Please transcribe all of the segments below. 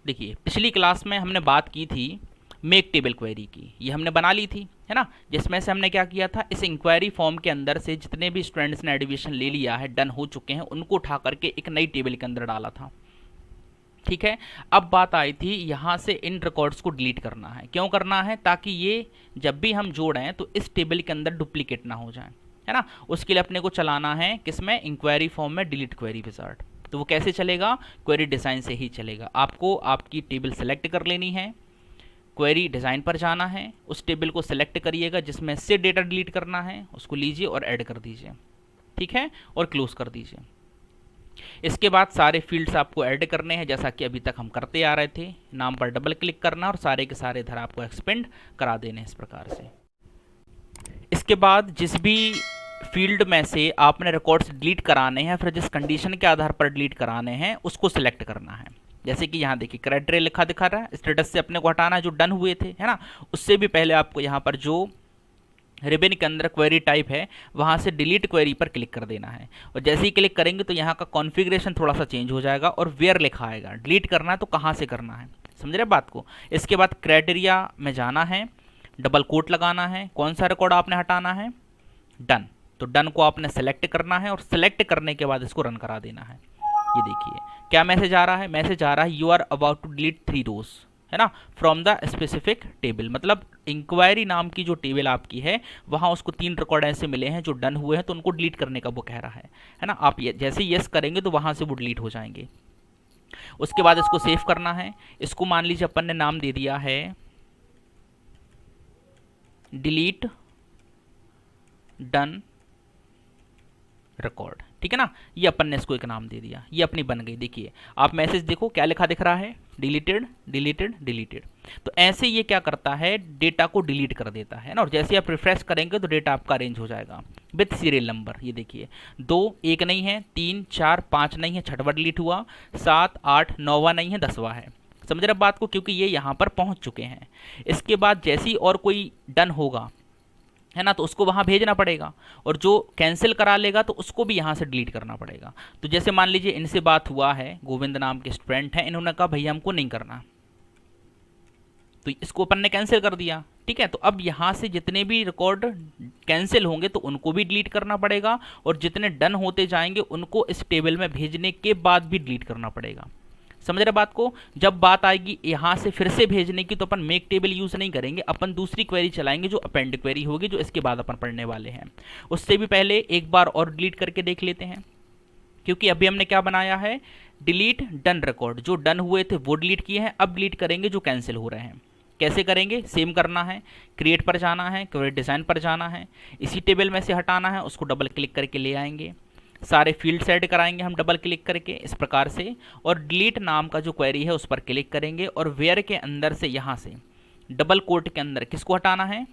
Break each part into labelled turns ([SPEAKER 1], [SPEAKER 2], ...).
[SPEAKER 1] देखिए पिछली क्लास में हमने बात की थी मेक टेबल क्वेरी की, ये हमने बना ली थी, है ना, जिसमें से हमने क्या किया था, इस इंक्वायरी फॉर्म के अंदर से जितने भी स्टूडेंट्स ने एडमिशन ले लिया है, डन हो चुके हैं, उनको उठा करके एक नई टेबल के अंदर डाला था। ठीक है, अब बात आई थी यहाँ से इन रिकॉर्ड्स को डिलीट करना है। क्यों करना है? ताकि ये जब भी हम जोड़ें तो इस टेबल के अंदर डुप्लीकेट ना हो जाए, है ना। उसके लिए अपने को चलाना है किसमें, इंक्वायरी फॉर्म में डिलीट क्वेरी विजार्ड। तो वो कैसे चलेगा? क्वेरी डिज़ाइन से ही चलेगा। आपको आपकी टेबल सेलेक्ट कर लेनी है, क्वेरी डिज़ाइन पर जाना है, उस टेबल को सेलेक्ट करिएगा जिसमें से डेटा डिलीट करना है, उसको लीजिए और ऐड कर दीजिए, ठीक है, और क्लोज कर दीजिए। इसके बाद सारे फील्ड्स आपको ऐड करने हैं जैसा कि अभी तक हम करते आ रहे थे। नाम पर डबल क्लिक करना और सारे के सारे इधर आपको एक्सपेंड करा देने इस प्रकार से। इसके बाद जिस भी फील्ड में से आपने रिकॉर्ड्स डिलीट कराने हैं, फिर जिस कंडीशन के आधार पर डिलीट कराने हैं उसको सिलेक्ट करना है। जैसे कि यहाँ देखिए क्राइटेरिया लिखा दिखा रहा है, स्टेटस से अपने को हटाना है जो डन हुए थे, है ना। उससे भी पहले आपको यहाँ पर जो रिबन के अंदर क्वेरी टाइप है वहाँ से डिलीट क्वेरी पर क्लिक कर देना है। और जैसे ही क्लिक करेंगे तो यहाँ का कॉन्फ़िगरेशन थोड़ा सा चेंज हो जाएगा और वेयर लिखा आएगा। डिलीट करना है तो कहाँ से करना है, समझ रहे बात को। इसके बाद क्राइटेरिया में जाना है, डबल कोट लगाना है, कौन सा रिकॉर्ड आपने हटाना है, डन। तो डन को आपने सेलेक्ट करना है और सेलेक्ट करने के बाद इसको रन करा देना है। ये देखिए क्या मैसेज आ रहा है, मैसेज आ रहा है you are about to delete 3 rows, है ना, फ्रॉम द स्पेसिफिक टेबल। मतलब इंक्वायरी नाम की जो टेबल आपकी है वहाँ उसको 3 रिकॉर्ड ऐसे मिले हैं जो डन हुए हैं, तो उनको डिलीट करने का वो कह रहा है ना। आप जैसे यस करेंगे तो वहाँ से वो डिलीट हो जाएंगे। उसके बाद इसको सेव करना है। इसको मान लीजिए अपन ने नाम दे दिया है डिलीट डन रिकॉर्ड, ठीक है ना। ये अपन ने इसको एक नाम दे दिया, ये अपनी बन गई। देखिए आप मैसेज देखो क्या लिखा दिख रहा है, डिलीटेड डिलीटेड डिलीटेड। तो ऐसे ये क्या करता है, डेटा को डिलीट कर देता है ना। और जैसे आप रिफ्रेश करेंगे तो डेटा आपका अरेंज हो जाएगा विथ सीरियल नंबर। ये देखिए 2 1 नहीं है, 3 4 5 नहीं है, 6वां डिलीट हुआ, 7 8 9वां नहीं है, 10वां है। समझ रहे बात को, क्योंकि ये यहाँ पर पहुँच चुके हैं। इसके बाद जैसे ही और कोई डन होगा, है ना, तो उसको वहाँ भेजना पड़ेगा, और जो कैंसिल करा लेगा तो उसको भी यहाँ से डिलीट करना पड़ेगा। तो जैसे मान लीजिए इनसे बात हुआ है, गोविंद नाम के स्टूडेंट हैं, इन्होंने कहा भैया हमको नहीं करना, तो इसको अपन ने कैंसिल कर दिया, ठीक है। तो अब यहाँ से जितने भी रिकॉर्ड कैंसिल होंगे तो उनको भी डिलीट करना पड़ेगा, और जितने डन होते जाएंगे उनको इस टेबल में भेजने के बाद भी डिलीट करना पड़ेगा। समझ रहे बात को। जब बात आएगी यहाँ से फिर से भेजने की तो अपन मेक टेबल यूज़ नहीं करेंगे, अपन दूसरी क्वेरी चलाएंगे जो अपेंड क्वेरी होगी, जो इसके बाद अपन पढ़ने वाले हैं। उससे भी पहले एक बार और डिलीट करके देख लेते हैं, क्योंकि अभी हमने क्या बनाया है, डिलीट डन रिकॉर्ड। जो डन हुए थे वो डिलीट किए हैं, अब डिलीट करेंगे जो कैंसिल हो रहे हैं। कैसे करेंगे, सेम करना है, क्रिएट पर जाना है, क्वेरी डिज़ाइन पर जाना है, इसी टेबल में से हटाना है, उसको डबल क्लिक करके ले आएंगे, सारे फील्ड सेट कराएंगे हम डबल क्लिक करके इस प्रकार से, और डिलीट नाम का जो क्वेरी है उस पर क्लिक करेंगे, और वेयर के अंदर से यहाँ से डबल कोट के अंदर किसको हटाना है,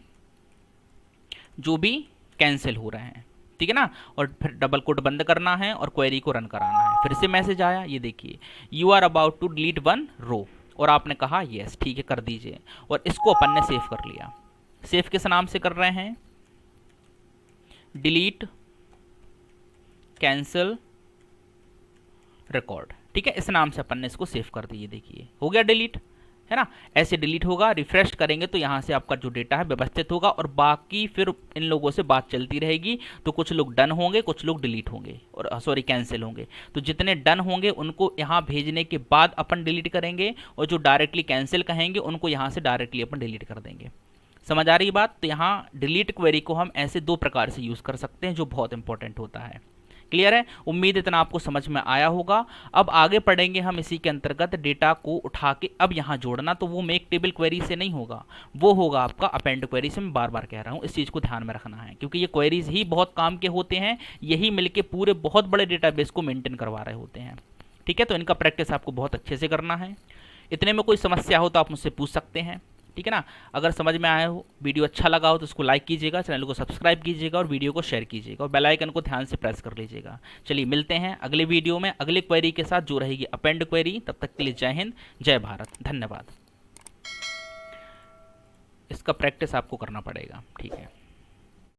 [SPEAKER 1] जो भी कैंसिल हो रहे हैं, ठीक है ना। और फिर डबल कोट बंद करना है और क्वेरी को रन कराना है। फिर से मैसेज आया, ये देखिए you are about to delete 1 row, और आपने कहा यस ठीक है कर दीजिए, और इसको अपन ने सेव कर लिया। सेव किस नाम से कर रहे हैं, डिलीट कैंसिल रिकॉर्ड, ठीक है, इस नाम से अपन ने इसको सेव कर दिए। देखिए हो गया डिलीट, है ना। ऐसे डिलीट होगा, रिफ्रेश करेंगे तो यहाँ से आपका जो डेटा है व्यवस्थित होगा, और बाकी फिर इन लोगों से बात चलती रहेगी। तो कुछ लोग डन होंगे, कुछ लोग डिलीट होंगे, और सॉरी कैंसिल होंगे। तो जितने डन होंगे उनको यहाँ भेजने के बाद अपन डिलीट करेंगे, और जो डायरेक्टली कैंसिल कहेंगे उनको यहाँ से डायरेक्टली अपन डिलीट कर देंगे। समझ आ रही बात। तो यहाँ डिलीट क्वेरी को हम ऐसे 2 प्रकार से यूज़ कर सकते हैं, जो बहुत इंपॉर्टेंट होता है। क्लियर है, उम्मीद इतना आपको समझ में आया होगा। अब आगे पढ़ेंगे हम इसी के अंतर्गत डेटा को उठा के अब यहाँ जोड़ना। तो वो मेक टेबल क्वेरी से नहीं होगा, वो होगा आपका अपेंड क्वेरी से। मैं बार बार कह रहा हूँ, इस चीज़ को ध्यान में रखना है, क्योंकि ये क्वेरीज ही बहुत काम के होते हैं, यही मिलके पूरे बहुत बड़े डेटाबेस को मेंटेन करवा रहे होते हैं, ठीक है। तो इनका प्रैक्टिस आपको बहुत अच्छे से करना है। इतने में कोई समस्या हो तो आप मुझसे पूछ सकते हैं, ठीक है ना। अगर समझ में आया हो, वीडियो अच्छा लगा हो तो उसको लाइक कीजिएगा, चैनल को सब्सक्राइब कीजिएगा और वीडियो को शेयर कीजिएगा, और बेल आइकन को ध्यान से प्रेस कर लीजिएगा। चलिए मिलते हैं अगले वीडियो में अगले क्वेरी के साथ, जो रहेगी अपेंड क्वेरी। तब तक के लिए जय हिंद, जय भारत, धन्यवाद। इसका प्रैक्टिस आपको करना पड़ेगा, ठीक है।